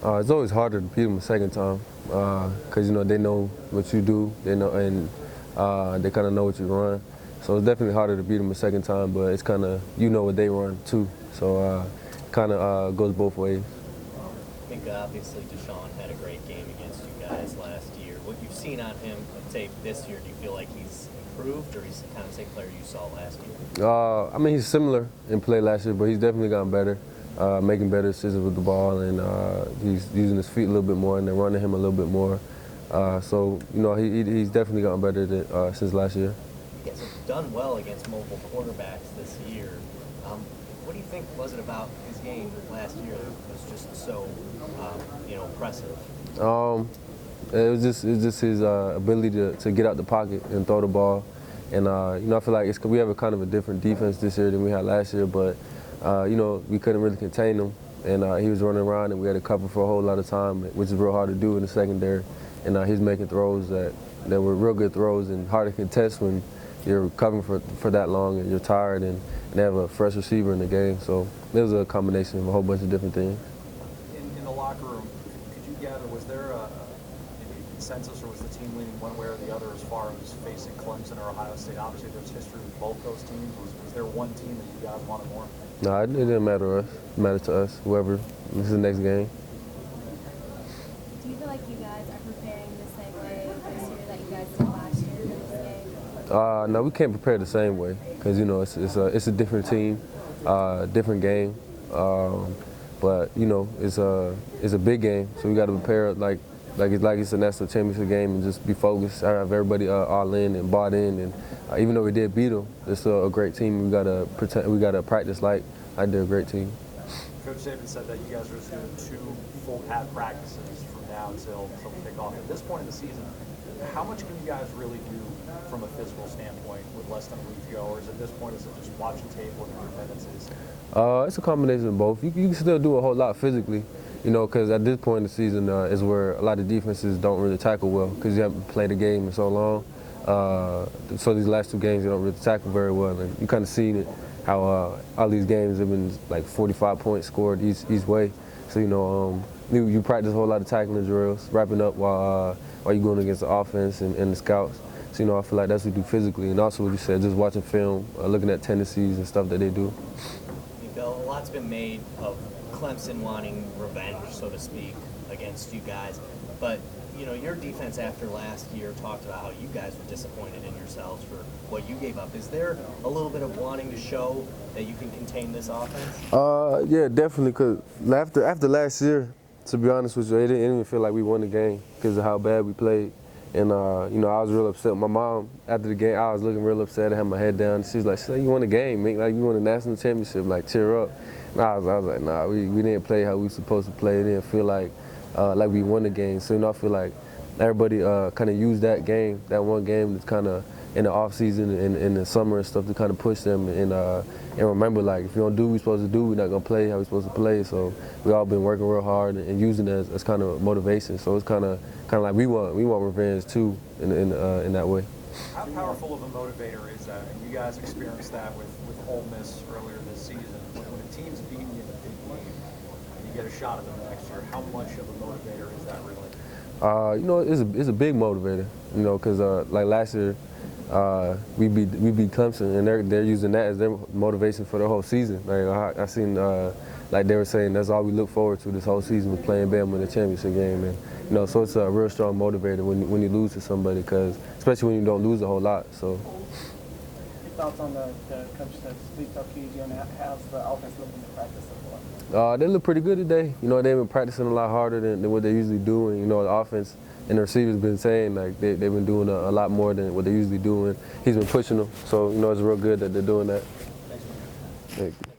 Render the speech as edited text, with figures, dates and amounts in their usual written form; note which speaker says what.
Speaker 1: It's always harder to beat them a second time because they know what you do, they know, and they kind of know what you run. So it's definitely harder to beat them a second time, but it's kind of what they run too. So kind of goes both ways.
Speaker 2: I think obviously Deshaun had a great game against you guys last year. What you've seen on him, say this year, do you feel like he's improved, or he's kind of the same player you saw last year?
Speaker 1: I mean, he's similar in play last year, but he's definitely gotten better. Making better decisions with the ball, and he's using his feet a little bit more, and they're running him a little bit more. So he's definitely gotten better since last year.
Speaker 2: You guys have done well against mobile quarterbacks this year. What do you think was it about his game last year that was just so impressive?
Speaker 1: It was just his ability to get out the pocket and throw the ball, and I feel like we have a kind of a different defense this year than we had last year, but. We couldn't really contain him, and he was running around, and we had to cover for a whole lot of time, which is real hard to do in the secondary. And he's making throws that were real good throws and hard to contest when you're covering for that long and you're tired and they have a fresh receiver in the game. So it was a combination of a whole bunch of different things.
Speaker 3: In the locker room, could you gather, was there a consensus, or was the team leaning one way or the other as far as facing Clemson or Ohio State? Obviously, there's history with both those teams. Was there one team that you guys wanted more?
Speaker 1: No, it didn't matter to us. It mattered to us, whoever. This is the next game.
Speaker 4: Do you feel like you guys are preparing the same way this year that you guys did last year for this game?
Speaker 1: No, we can't prepare the same way because it's a different team, different game. But it's a big game, so we got to prepare like it's a national championship game and just be focused. I have everybody all in and bought in, and even though we did beat them, it's still a great team. We gotta practice like I did a great team.
Speaker 3: Coach Saban said that you guys are just doing 2 full pad practices from now until kickoff. At this point in the season, how much can you guys really do from a physical standpoint with less than a week to go, or is at this point is it just watching tape, looking for tendencies?
Speaker 1: It's a combination of both. You can still do a whole lot physically. Because at this point in the season is where a lot of defenses don't really tackle well because you haven't played a game in so long. So these last 2 games, you don't really tackle very well. And you kind of seen it, how all these games have been like 45 points scored each way. So, you practice a whole lot of tackling drills, wrapping up while you're going against the offense and the scouts. So, I feel like that's what we do physically. And also what you said, just watching film, looking at tendencies and stuff that they do.
Speaker 2: A lot's been made of Clemson wanting revenge, so to speak, against you guys. But, your defense after last year talked about how you guys were disappointed in yourselves for what you gave up. Is there a little bit of wanting to show that you can contain this offense?
Speaker 1: Yeah, definitely, because after last year, to be honest with you, it didn't even feel like we won the game because of how bad we played. And, I was real upset. My mom, after the game, I was looking real upset. I had my head down. She's like, you won the game, man. Like, you won the national championship. Like, cheer up. And I was like, nah, we didn't play how we supposed to play. It didn't feel like we won the game. So, I feel like everybody kind of used that one game that's kind of in the off season and in the summer and stuff to kind of push them and remember, like, if you don't do what we're supposed to do, we're not going to play how we're supposed to play. So we all been working real hard and using it as kind of motivation. So it's kind of like we want revenge too in that way.
Speaker 3: How powerful of a motivator is that? And you guys experienced that with Ole Miss earlier this season. When a team's beating you in a big game and you get a shot at them next year, how much of a motivator is that really?
Speaker 1: It's a big motivator. Because like last year, we beat Clemson, and they're using that as their motivation for the whole season. Like I seen, like they were saying, that's all we look forward to this whole season was playing Bama in the championship game, and so it's a real strong motivator when you lose to somebody, because especially when you don't lose a whole lot. So.
Speaker 5: Your thoughts on the coach said speak up easy, and how's the offense looking in practice so far?
Speaker 1: They look pretty good today. They've been practicing a lot harder than what they usually do, and the offense. And the receivers been saying like they've been doing a lot more than what they usually do, and he's been pushing them. So it's real good that they're doing that.
Speaker 3: Thanks.
Speaker 1: Thank you.